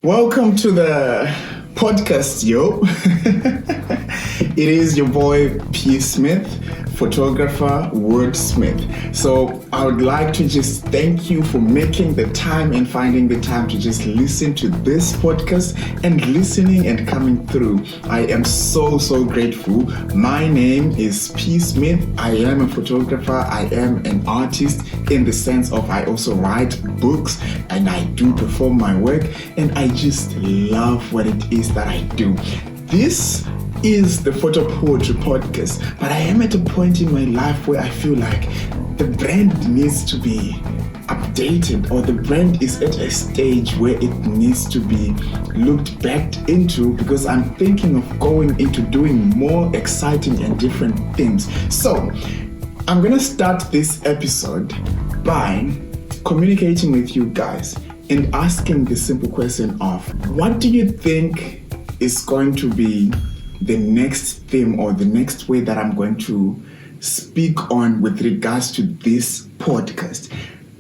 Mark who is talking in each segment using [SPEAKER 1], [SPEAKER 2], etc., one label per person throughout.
[SPEAKER 1] Welcome to the podcast, yo. It is your boy P. Smith, photographer, wordsmith. So I would like to just thank you for making the time and finding the time to just listen to this podcast and listening and coming through. I am so grateful. My name is P. Smith. I am a photographer. I am an artist in the sense of I also write books and I do perform my work, and I just love what it is that I do. This is the Photo Poetry Podcast, but I am at a point in my life where I feel like the brand needs to be updated, or the brand is at a stage where it needs to be looked back into, because I'm thinking of going into doing more exciting and different things. So I'm gonna start this episode by communicating with you guys and asking the simple question of, what do you think is going to be the next theme or the next way that I'm going to speak on with regards to this podcast?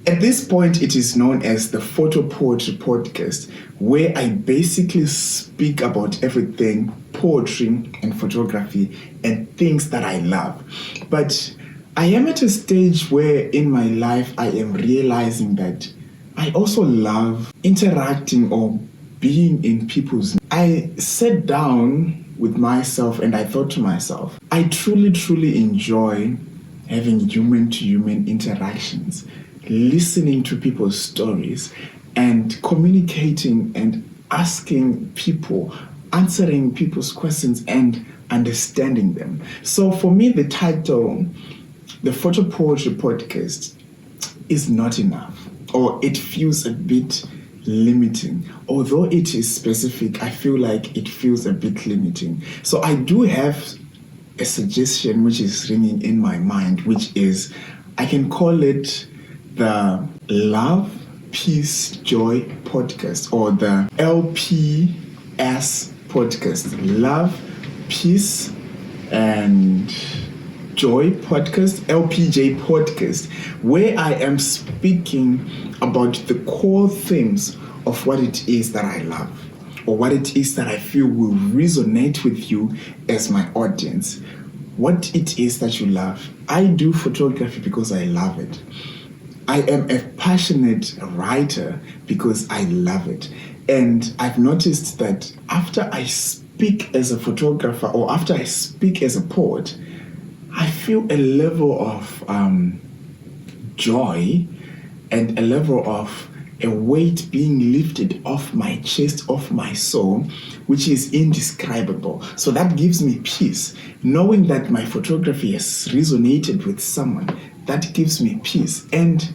[SPEAKER 1] At this point, it is known as the Photo Poetry Podcast, where I basically speak about everything poetry and photography and things that I love. But I am at a stage where in my life I am realizing that I also love interacting or being in people's. I sat down with myself and I thought to myself, I truly enjoy having human-to-human interactions, listening to people's stories and communicating and asking people, answering people's questions and understanding them. So for me, the title, the Photo Poetry Podcast, is not enough, or it feels a bit limiting. Although it is specific, I feel like it feels a bit limiting. So I do have a suggestion which is ringing in my mind, which is I can call it the Love, Peace, Joy Podcast, or the LPS Podcast. Love, Peace, and Joy Podcast, LPJ Podcast, where I am speaking about the core themes of what it is that I love, or what it is that I feel will resonate with you as my audience. What it is that you love. I do photography because I love it. I am a passionate writer because I love it. And I've noticed that after I speak as a photographer, or after I speak as a poet, I feel a level of joy and a level of a weight being lifted off my chest, off my soul, which is indescribable. So that gives me peace. Knowing that my photography has resonated with someone, that gives me peace. And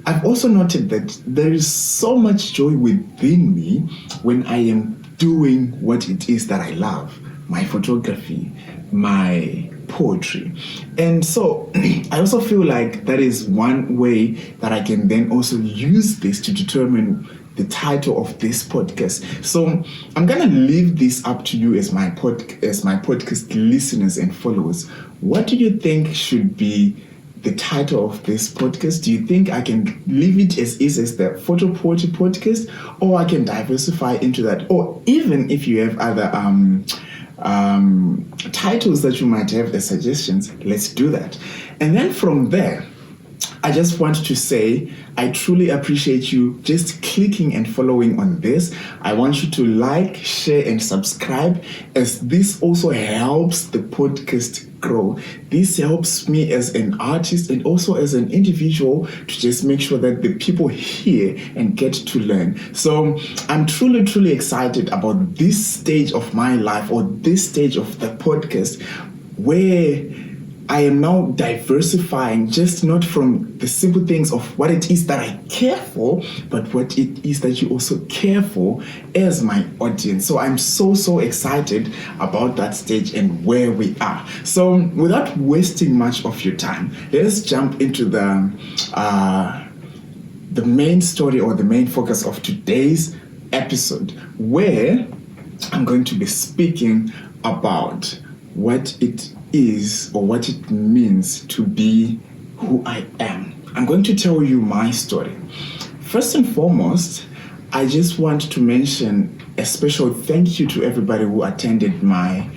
[SPEAKER 1] I've also noted that there is so much joy within me when I am doing what it is that I love, my photography, my poetry. And so I also feel like that is one way that I can then also use this to determine the title of this podcast. So I'm gonna leave this up to you as my podcast listeners and followers. What do you think should be the title of this podcast? Do you think I can leave it as is as the Photo Poetry Podcast, or I can diversify into that? Or even if you have other titles that you might have as suggestions, let's do that. And then from there, I just want to say I truly appreciate you just clicking and following on this. I want you to like, share, and subscribe, as this also helps the podcast grow. This helps me as an artist and also as an individual to just make sure that the people hear and get to learn. So I'm truly excited about this stage of my life, or this stage of the podcast, where I am now diversifying, just not from the simple things of what it is that I care for, but what it is that you also care for as my audience. So I'm so excited about that stage and where we are. So without wasting much of your time, let's jump into the main story, or the main focus of today's episode, where I'm going to be speaking about what it is, or what it means to be who I am. I'm going to tell you my story. First and foremost, I just want to mention a special thank you to everybody who attended my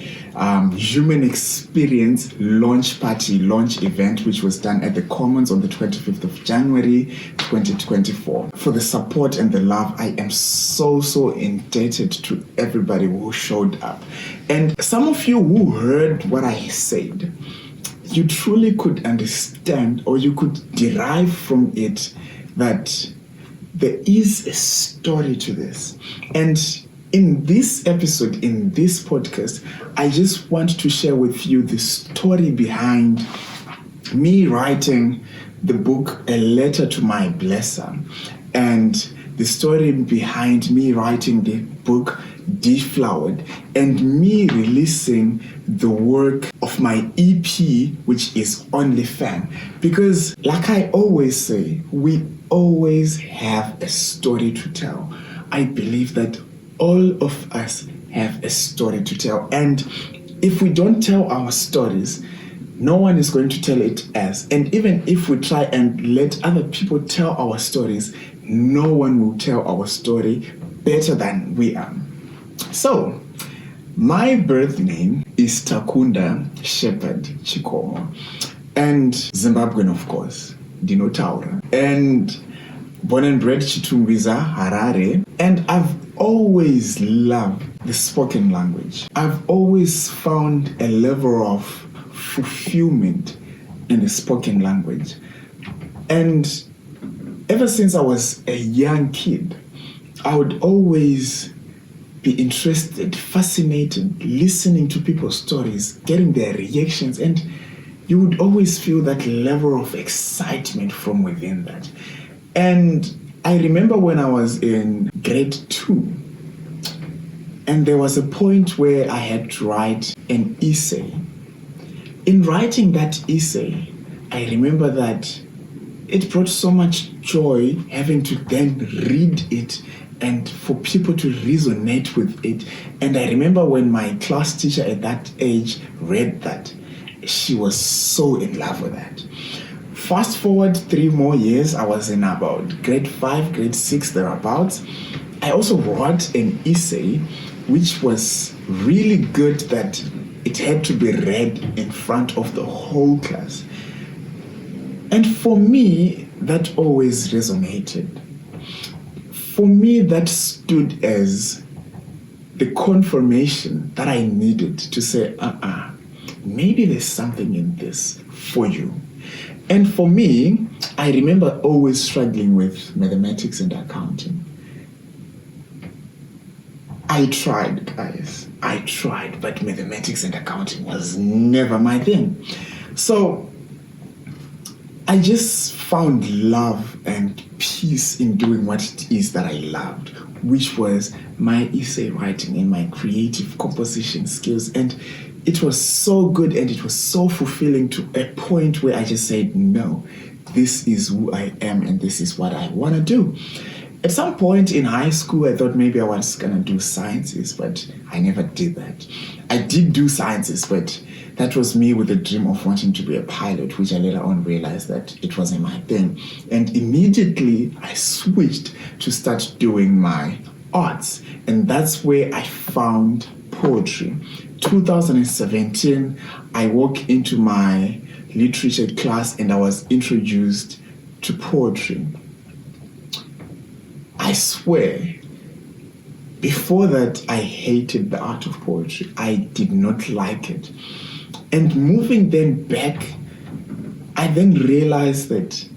[SPEAKER 1] Human Experience launch event, which was done at the Commons on the 25th of January 2024. For the support and the love, I am so indebted to everybody who showed up. And some of you who heard what I said, you truly could understand, or you could derive from it that there is a story to this. And in this episode, in this podcast, I just want to share with you the story behind me writing the book, A Letter to My Blesser, and the story behind me writing the book, Deflowered, and me releasing the work of my EP, which is Only Fan. Because like I always say, we always have a story to tell. I believe that all of us have a story to tell. And if we don't tell our stories, no one is going to tell it as. And even if we try and let other people tell our stories, no one will tell our story better than we are. So, my birth name is Takunda Shepherd Chikomo, and Zimbabwean, of course, Dino Taura, and born and bred Chitungwiza, Harare, and I've always loved the spoken language. I've always found a level of fulfillment in the spoken language. And ever since I was a young kid, I would always be interested, fascinated, listening to people's stories, getting their reactions, and you would always feel that level of excitement from within that. And I remember when I was in grade 2, and there was a point where I had to write an essay. In writing that essay, I remember that it brought so much joy having to then read it and for people to resonate with it. And I remember when my class teacher at that age read that, she was so in love with that. Fast forward 3 more years, I was in about grade 5, grade 6, thereabouts. I also wrote an essay which was really good that it had to be read in front of the whole class. And for me, that always resonated. For me, that stood as the confirmation that I needed to say, maybe there's something in this for you. And for me, I remember always struggling with mathematics and accounting. I tried, guys. I tried, but mathematics and accounting was never my thing. So I just found love and peace in doing what it is that I loved, which was my essay writing and my creative composition skills. And it was so good and it was so fulfilling to a point where I just said, no, this is who I am and this is what I want to do. At some point in high school, I thought maybe I was going to do sciences, but I never did that. I did do sciences, but that was me with the dream of wanting to be a pilot, which I later on realized that it wasn't my thing. And immediately I switched to start doing my arts. And that's where I found poetry. 2017, I walked into my literature class and I was introduced to poetry. I swear, before that, I hated the art of poetry. I did not like it. And moving then back, I then realized that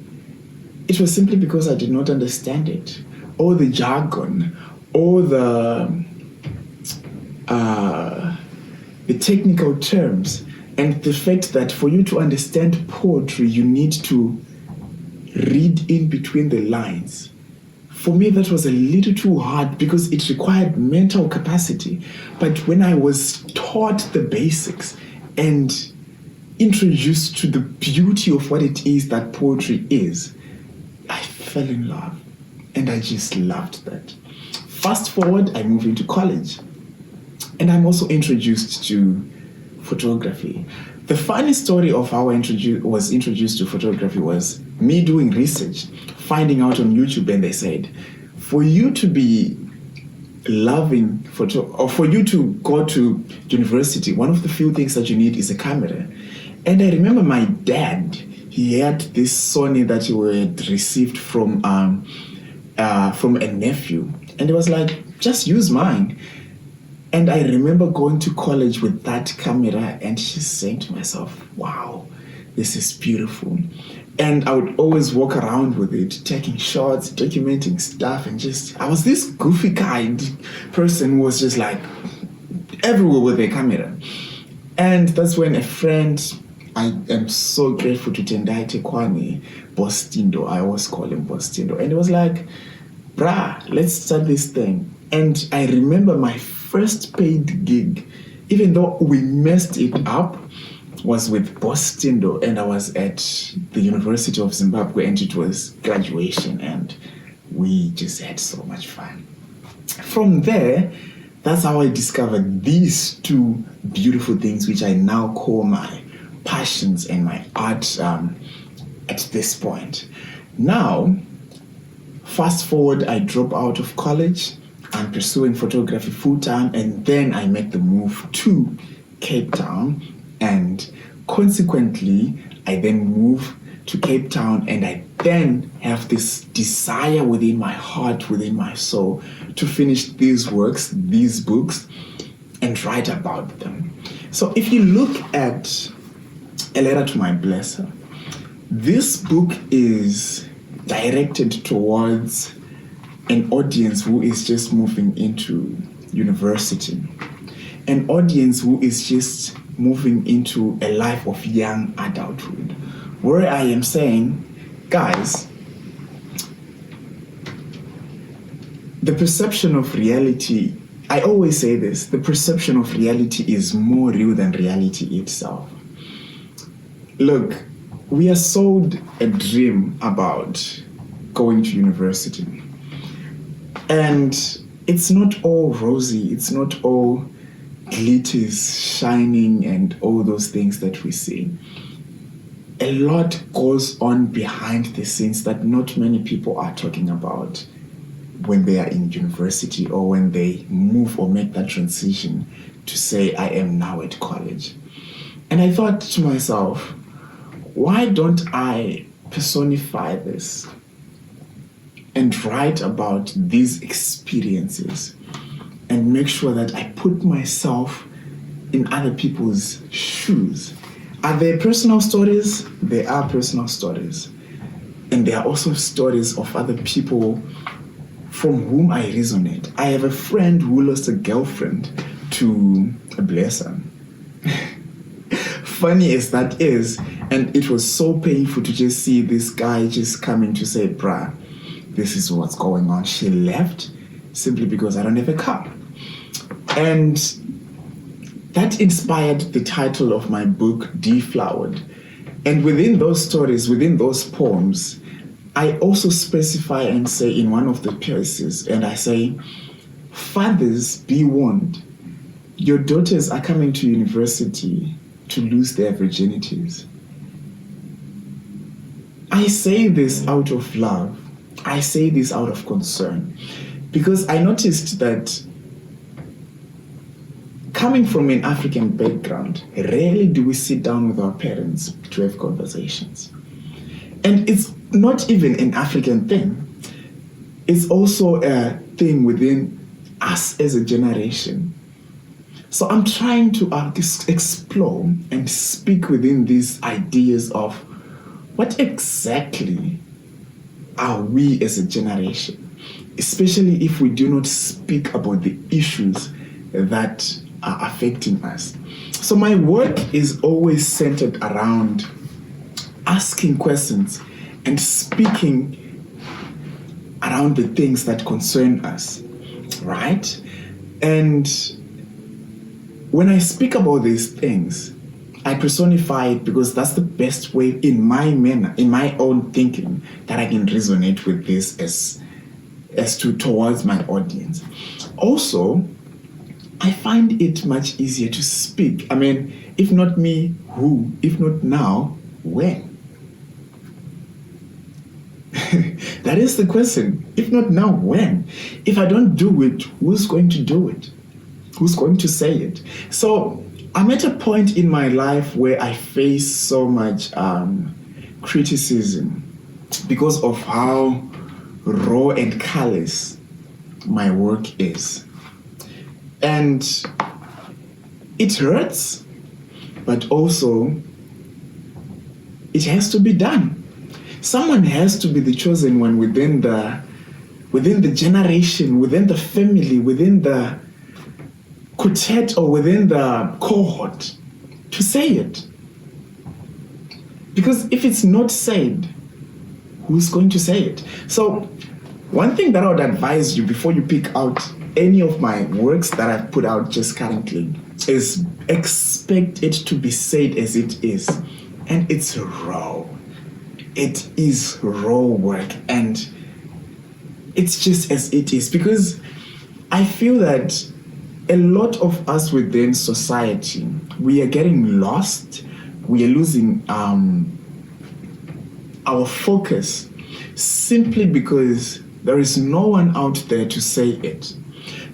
[SPEAKER 1] it was simply because I did not understand it, or the jargon, or the technical terms, and the fact that for you to understand poetry, you need to read in between the lines. For me, that was a little too hard because it required mental capacity. But when I was taught the basics and introduced to the beauty of what it is that poetry is, I fell in love. And I just loved that. Fast forward, I moved into college. And I'm also introduced to photography. The funny story of how I was introduced to photography was me doing research, finding out on YouTube, and they said, for you to be loving photo, or for you to go to university, one of the few things that you need is a camera. And I remember my dad, he had this Sony that he had received from a nephew, and it was like, just use mine. And I remember going to college with that camera and just saying to myself, wow, this is beautiful. And I would always walk around with it, taking shots, documenting stuff, and I was this goofy kind person who was just like everywhere with a camera. And that's when a friend, I am so grateful to Tendai Tekwani, Bostindo, I always call him Bostindo, and it was like, brah, let's start this thing. And I remember my first paid gig, even though we messed it up, was with Bostindo, and I was at the University of Zimbabwe, and it was graduation, and we just had so much fun. From there, that's how I discovered these two beautiful things, which I now call my passions and my art at this point. Now, fast forward, I drop out of college. I'm pursuing photography full-time, and then I make the move to Cape Town, and consequently, I then move to Cape Town, and I then have this desire within my heart, within my soul, to finish these works, these books, and write about them. So if you look at A Letter to My Blesser, this book is directed towards an audience who is just moving into university, an audience who is just moving into a life of young adulthood, where I am saying, guys, the perception of reality, I always say this, the perception of reality is more real than reality itself. Look, we are sold a dream about going to university, and it's not all rosy, it's not all glitters, shining, and all those things that we see. A lot goes on behind the scenes that not many people are talking about when they are in university, or when they move or make that transition to say, I am now at college. And I thought to myself, why don't I personify this and write about these experiences and make sure that I put myself in other people's shoes? Are there personal stories? There are personal stories. And there are also stories of other people from whom I resonate. I have a friend who lost a girlfriend to a blesser. Funny as that is, and it was so painful to just see this guy just coming to say, bruh, this is what's going on. She left simply because I don't have a car. And that inspired the title of my book, Deflowered. And within those stories, within those poems, I also specify and say in one of the pieces, and I say, fathers, be warned. Your daughters are coming to university to lose their virginities. I say this out of love. I say this out of concern, because I noticed that coming from an African background, rarely do we sit down with our parents to have conversations. And it's not even an African thing. It's also a thing within us as a generation. So I'm trying to explore and speak within these ideas of what exactly are we as a generation, especially if we do not speak about the issues that are affecting us. So my work is always centered around asking questions and speaking around the things that concern us, right? And when I speak about these things, I personify it because that's the best way in my manner, in my own thinking, that I can resonate with this as to towards my audience. Also, I find it much easier to speak. I mean, if not me, who? If not now, when? That is the question. If not now, when? If I don't do it, who's going to do it? Who's going to say it? So I'm at a point in my life where I face so much criticism because of how raw and callous my work is. And it hurts, but also it has to be done. Someone has to be the chosen one within the generation, within the family, within the quartet, or within the cohort to say it. Because if it's not said, who's going to say it? So one thing that I would advise you before you pick out any of my works that I've put out just currently is expect it to be said as it is. And it's raw. It is raw work, and it's just as it is, because I feel that a lot of us within society, we are getting lost. We are losing our focus simply because there is no one out there to say it,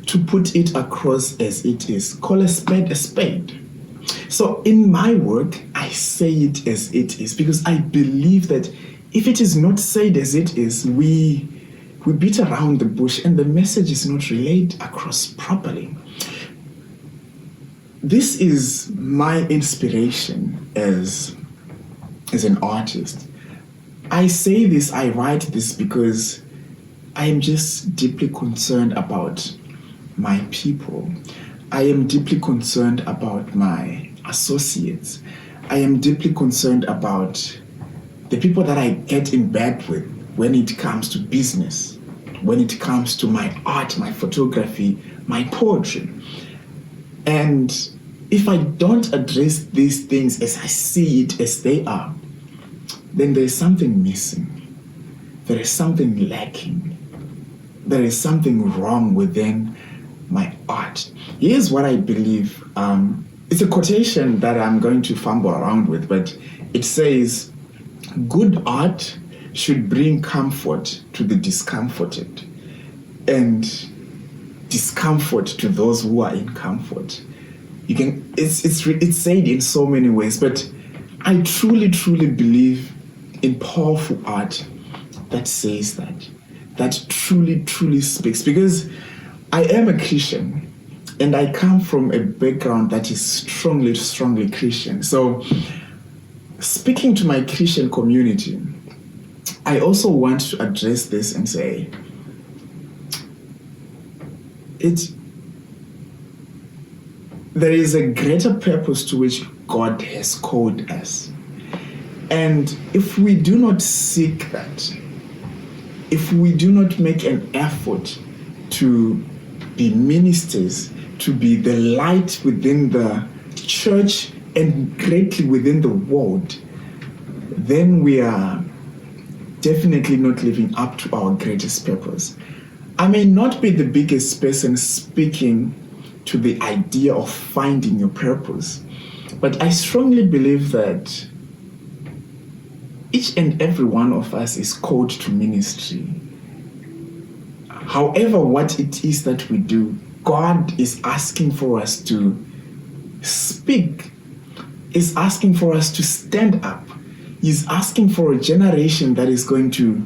[SPEAKER 1] to put it across as it is. Call a spade a spade. So in my work, I say it as it is because I believe that if it is not said as it is, we beat around the bush and the message is not relayed across properly. This is my inspiration as an artist. I say this, I write this because I am just deeply concerned about my people. I am deeply concerned about my associates. I am deeply concerned about the people that I get in bed with when it comes to business, when it comes to my art, my photography, my poetry. And if I don't address these things as I see it as they are, then there is something missing. There is something lacking. There is something wrong within my art. Here's what I believe. It's a quotation that I'm going to fumble around with, but it says, good art should bring comfort to the discomforted and discomfort to those who are in comfort. It's said in so many ways, but I truly believe in powerful art that says that truly speaks, because I am a Christian and I come from a background that is strongly Christian. So speaking to my Christian community, I also want to address this and say, there is a greater purpose to which God has called us. And if we do not seek that, if we do not make an effort to be ministers, to be the light within the church and greatly within the world, then we are definitely not living up to our greatest purpose. I may not be the biggest person speaking to the idea of finding your purpose, but I strongly believe that each and every one of us is called to ministry. However, what it is that we do, God is asking for us to speak, is asking for us to stand up. He's asking for a generation that is going to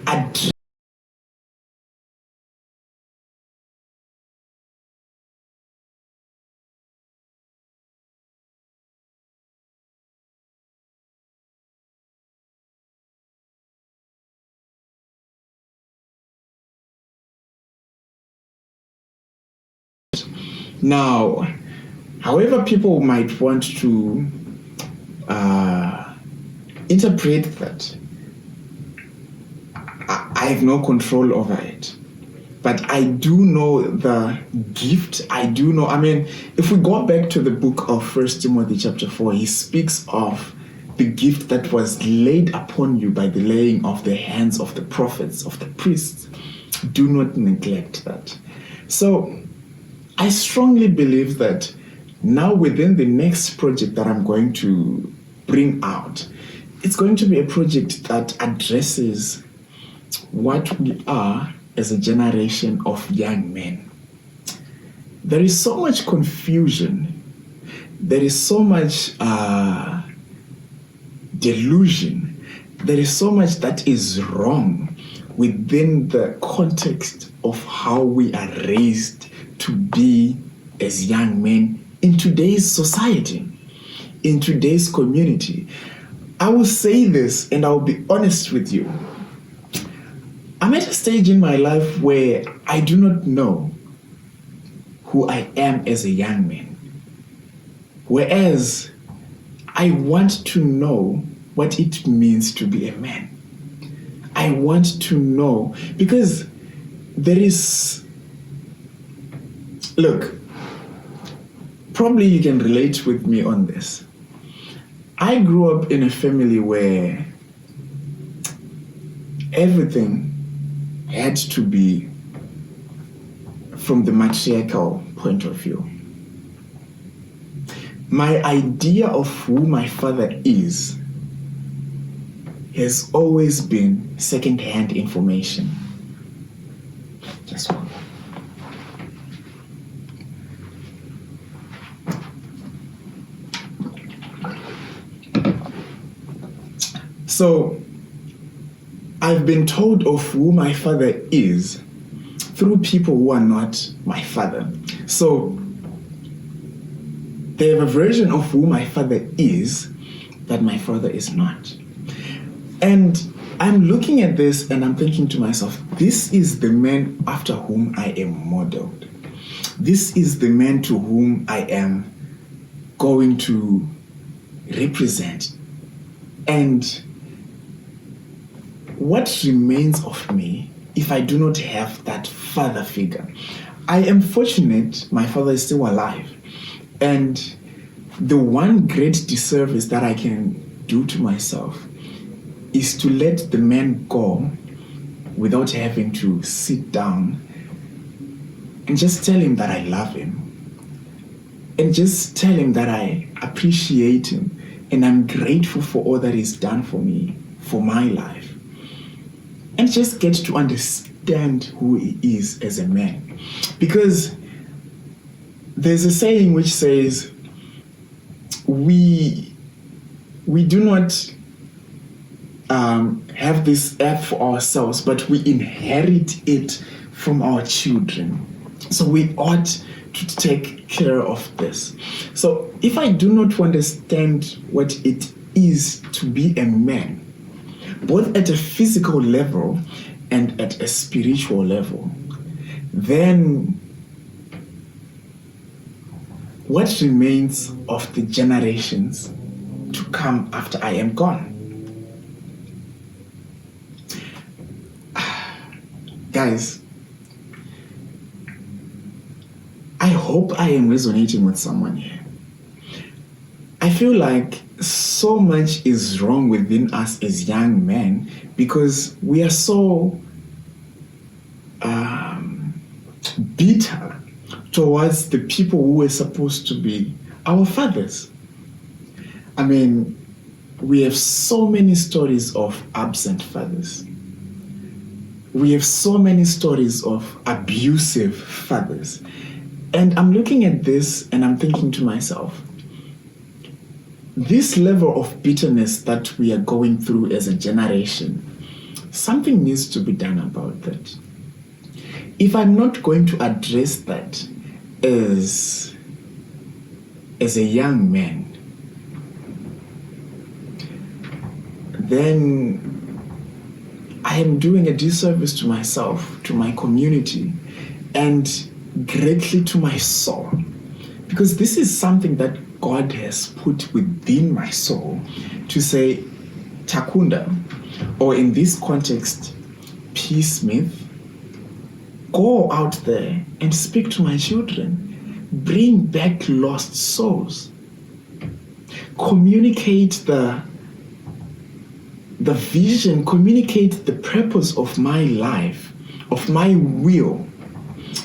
[SPEAKER 1] address now. However, people might want to interpret that, I have no control over it. But I do know the gift. I do know, if we go back to the book of 1 Timothy chapter 4, he speaks of the gift that was laid upon you by the laying of the hands of the prophets, of the priests. Do not neglect that. So I strongly believe that now within the next project that I'm going to bring out, it's going to be a project that addresses what we are as a generation of young men. There is so much confusion. There is so much delusion. There is so much that is wrong within the context of how we are raised to be as young men in today's society, in today's community. I will say this, and I'll be honest with you. I'm at a stage in my life where I do not know who I am as a young man. Whereas I want to know what it means to be a man. I want to know, because there is, look, probably you can relate with me on this. I grew up in a family where everything had to be from the matriarchal point of view. My idea of who my father is has always been second-hand information. Just one. So, I've been told of who my father is through people who are not my father. So, they have a version of who my father is that my father is not. And I'm looking at this and I'm thinking to myself, this is the man after whom I am modeled. This is the man to whom I am going to represent. And what remains of me if I do not have that father figure? I am fortunate my father is still alive. And the one great disservice that I can do to myself is to let the man go without having to sit down and just tell him that I love him. And just tell him that I appreciate him and I'm grateful for all that he's done for me, for my life. And just get to understand who he is as a man. Because there's a saying which says, we do not have this earth for ourselves, but we inherit it from our children. So we ought to take care of this. So if I do not understand what it is to be a man, both at a physical level and at a spiritual level, then what remains of the generations to come after I am gone? Guys, I hope I am resonating with someone here. I feel like so much is wrong within us as young men because we are so bitter towards the people who were supposed to be our fathers. I mean, we have so many stories of absent fathers. We have so many stories of abusive fathers. And I'm looking at this and I'm thinking to myself, this level of bitterness that we are going through as a generation, something needs to be done about that. If I'm not going to address that as a young man, then I am doing a disservice to myself, to my community, and greatly to my soul. Because this is something that God has put within my soul to say, Takunda, or in this context, P. Smith, go out there and speak to my children. Bring back lost souls. Communicate the vision, communicate the purpose of my life, of my will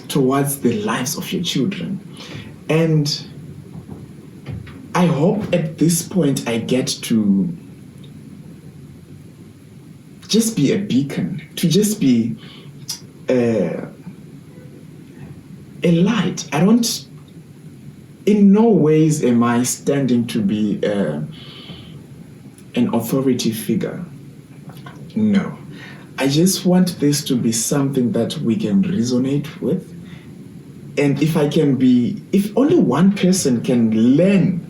[SPEAKER 1] towards the lives of your children. And I hope at this point I get to just be a beacon, to just be a light. In no ways am I standing to be an authority figure. No. I just want this to be something that we can resonate with. And if only one person can learn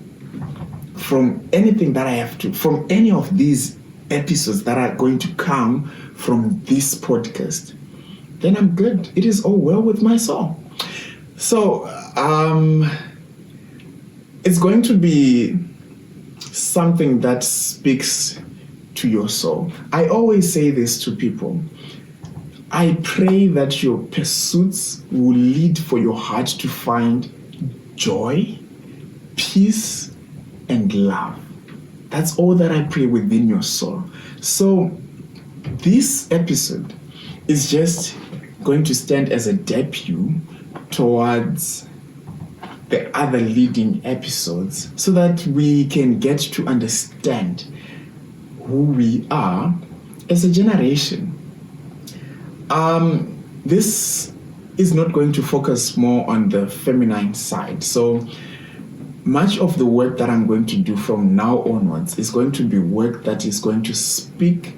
[SPEAKER 1] from anything that I have to, from any of these episodes that are going to come from this podcast, then I'm good. It is all well with my soul. So, it's going to be something that speaks to your soul. I always say this to people. I pray that your pursuits will lead for your heart to find joy, peace, and love. That's all that I pray within your soul. So this episode is just going to stand as a debut towards the other leading episodes so that we can get to understand who we are as a generation. This is not going to focus more on the feminine side. So much of the work that I'm going to do from now onwards is going to be work that is going to speak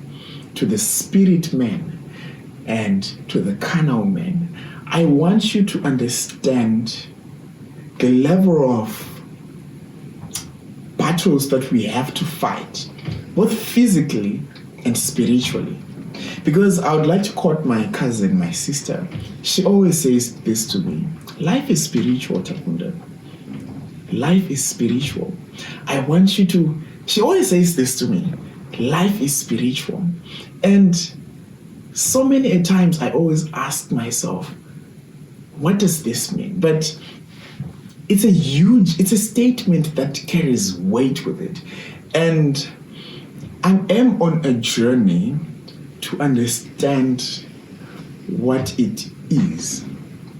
[SPEAKER 1] to the spirit man and to the carnal man. I want you to understand the level of battles that we have to fight, both physically and spiritually. Because I would like to quote my cousin, my sister. She always says this to me: life is spiritual, Takunda. Life is spiritual. I want you to, she always says this to me: life is spiritual. And so many times I always ask myself, what does this mean? But it's a statement that carries weight with it. And I am on a journey to understand what it is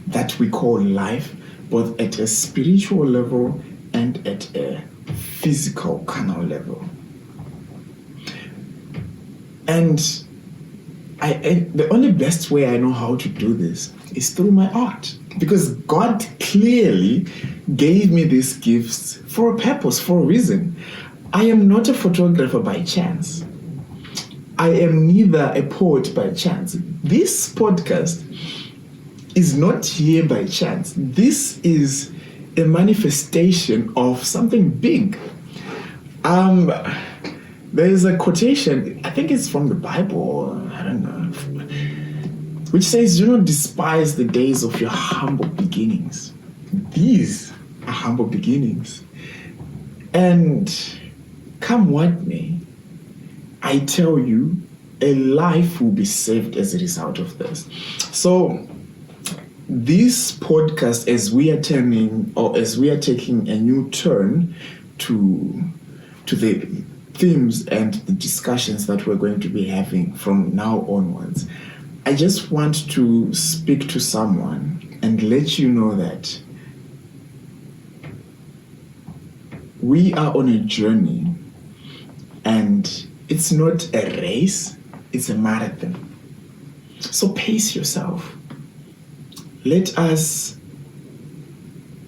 [SPEAKER 1] that we call life, both at a spiritual level and at a physical, carnal level. And the only best way I know how to do this is through my art. Because God clearly gave me these gifts for a purpose, for a reason. I am not a photographer by chance. I am neither a poet by chance. This podcast is not here by chance. This is a manifestation of something big. There's a quotation, I think it's from the Bible, I don't know, which says, "Do not despise the days of your humble beginnings." These are humble beginnings. And come what may, I tell you, a life will be saved as a result of this. So this podcast, as we are taking a new turn to the themes and the discussions that we're going to be having from now onwards, I just want to speak to someone and let you know that we are on a journey, and it's not a race, it's a marathon. So pace yourself. Let us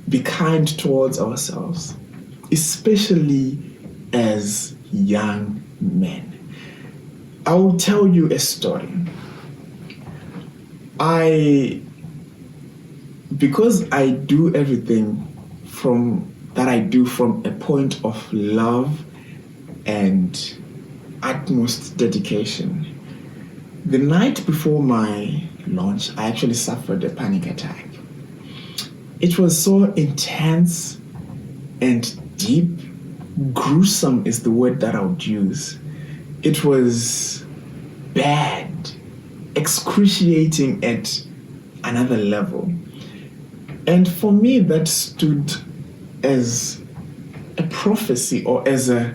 [SPEAKER 1] be kind towards ourselves, especially as young men. I will tell you a story. Because I do everything that I do from a point of love and utmost dedication. The night before my launch, I actually suffered a panic attack. It was so intense and deep. Gruesome is the word that I would use. It was bad, excruciating at another level. And for me, that stood as a prophecy or as a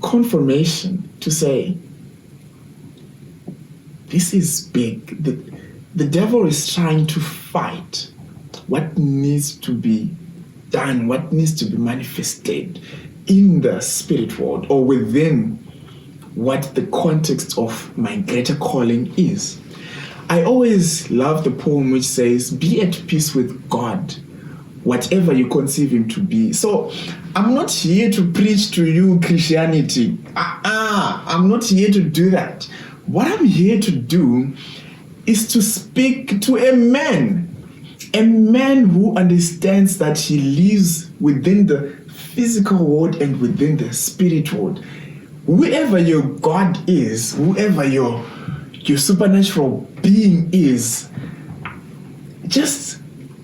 [SPEAKER 1] confirmation to say, this is big. The devil is trying to fight what needs to be done, what needs to be manifested in the spirit world or within what the context of my greater calling is. I always love the poem which says, "Be at peace with God, whatever you conceive him to be." So I'm not here to preach to you Christianity. I'm not here to do that. What I'm here to do is to speak to a man who understands that he lives within the physical world and within the spirit world. Whoever your God is, whoever your supernatural being is,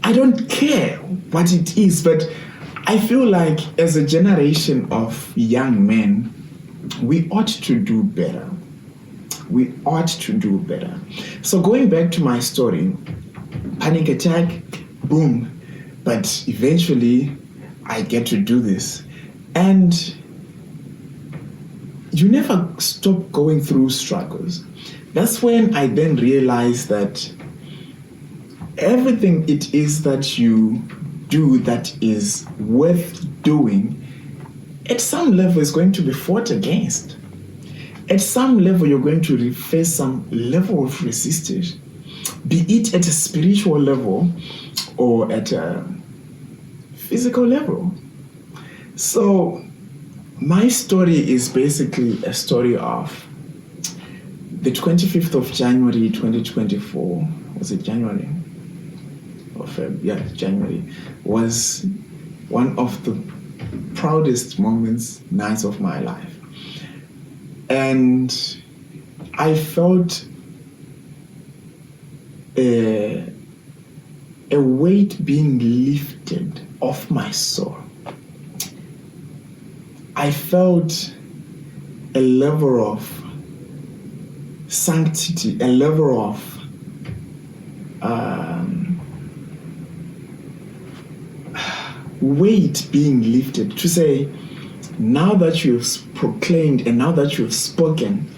[SPEAKER 1] I don't care what it is, but I feel like as a generation of young men, we ought to do better. We ought to do better. So going back to my story, panic attack, boom. But eventually, I get to do this. And you never stop going through struggles. That's when I then realized that everything it is that you do that is worth doing, at some level is going to be fought against. At some level, you're going to face some level of resistance, be it at a spiritual level or at a physical level. So my story is basically a story of the 25th of January 2024. Was it January? Or February? Yeah, January was one of the proudest nights of my life. And I felt a weight being lifted off my soul. I felt a level of sanctity, a level of weight being lifted to say, now that you've proclaimed and now that you've spoken,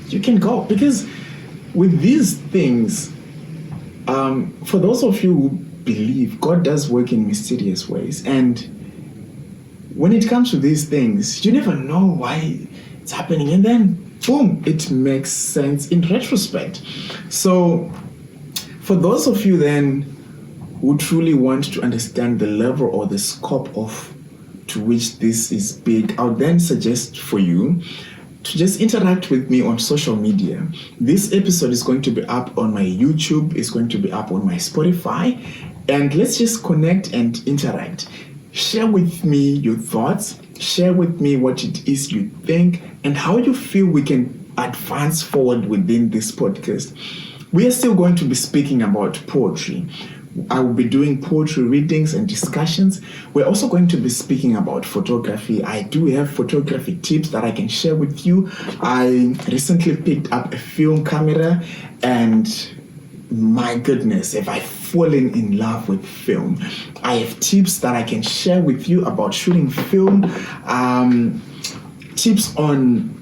[SPEAKER 1] you can go. Because with these things, for those of you who believe, God does work in mysterious ways. And when it comes to these things, you never know why it's happening. And then, boom, it makes sense in retrospect. So for those of you then who truly want to understand the level or the scope to which this is big, I would then suggest for you to just interact with me on social media. This episode is going to be up on my YouTube, it's going to be up on my Spotify, and let's just connect and interact. Share with me your thoughts, share with me what it is you think, and how you feel we can advance forward within this podcast. We are still going to be speaking about poetry. I will be doing poetry readings and discussions. We're also going to be speaking about photography. I do have photography tips that I can share with you. I recently picked up a film camera, and my goodness, have I fallen in love with film. I have tips that I can share with you about shooting film, tips on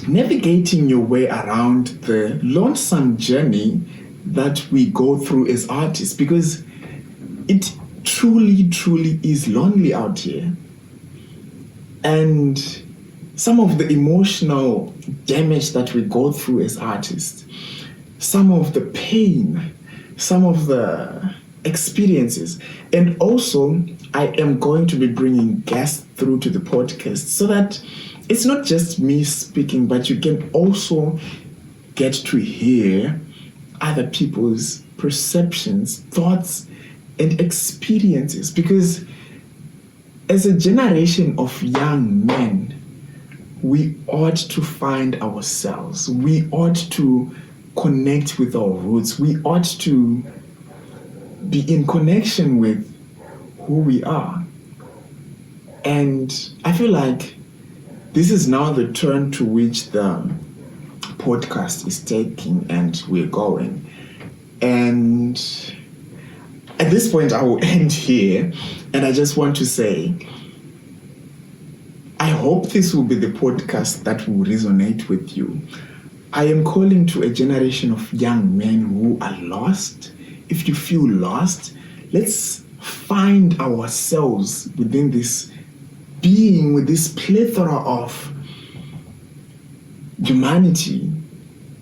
[SPEAKER 1] navigating your way around the lonesome journey that we go through as artists, because it truly, truly is lonely out here. And some of the emotional damage that we go through as artists, some of the pain, some of the experiences. And also, I am going to be bringing guests through to the podcast so that it's not just me speaking, but you can also get to hear other people's perceptions, thoughts, and experiences. Because as a generation of young men, we ought to find ourselves. We ought to connect with our roots. We ought to be in connection with who we are. And I feel like this is now the turn to which the podcast is taking, and we're going. And at this point, I will end here, and I just want to say, I hope this will be the podcast that will resonate with you. I am calling to a generation of young men who are lost. If you feel lost, let's find ourselves within this being, with this plethora of humanity,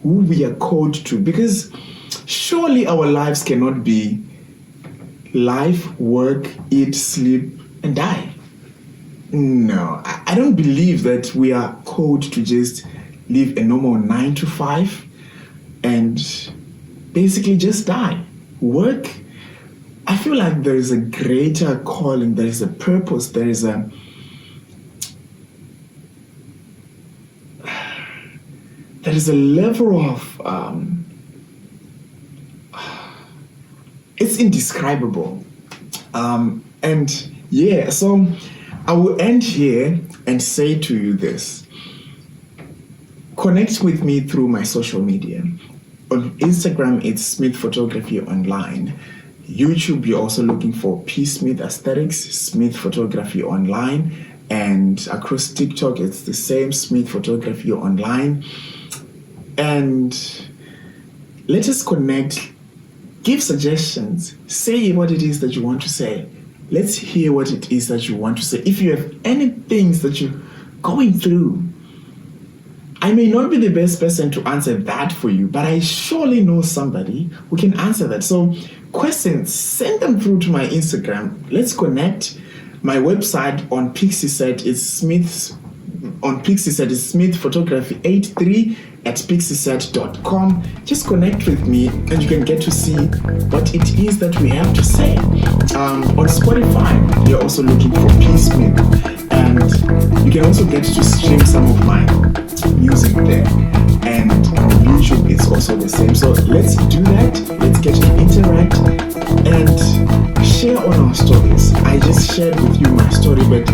[SPEAKER 1] who we are called to, because surely our lives cannot be life, work, eat, sleep, and die. No, I don't believe that we are called to just live a normal 9 to 5 and basically just die. Work, I feel like there is a greater calling, there is a purpose, there is a level of it's indescribable. And yeah, so I will end here and say to you this. Connect with me through my social media. On Instagram, it's Smith Photography Online. YouTube, you're also looking for P. Smith Aesthetics, Smith Photography Online. And across TikTok, it's the same, Smith Photography Online. And let us connect. Give suggestions. Say what it is that you want to say. Let's hear what it is that you want to say. If you have any things that you're going through, I may not be the best person to answer that for you, but I surely know somebody who can answer that. So questions, send them through to my Instagram. Let's connect. My website on Pixieset is Smith Photography 83 at pixieset.com. Just connect with me and you can get to see what it is that we have to say. On Spotify, you're also looking for P. Smith, and you can also get to stream some of my music there. And on YouTube, it's also the same. So let's do that. Let's get to interact and share on our stories. I just shared with you my story, but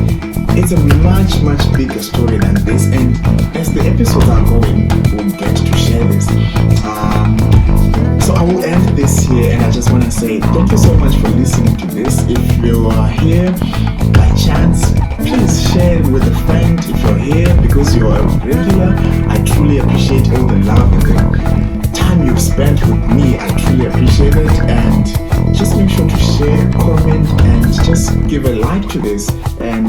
[SPEAKER 1] it's a much, much bigger story than this. And as the episodes are going, we'll get to share this. So I will end this here, and I just want to say thank you so much for listening to this. If you are here by chance, please share it with a friend. If you're here because you're a regular, I truly appreciate all the love and the time you've spent with me. I truly appreciate it. And just make sure to share, comment, and just give a like to this. And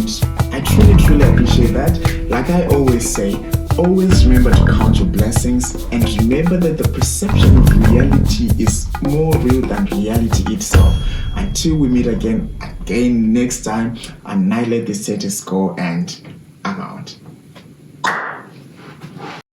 [SPEAKER 1] I truly, truly appreciate that. Like I always say, always remember to count your blessings, and remember that the perception of reality is more real than reality itself. Until we meet again next time, annihilate the status quo, and I'm out.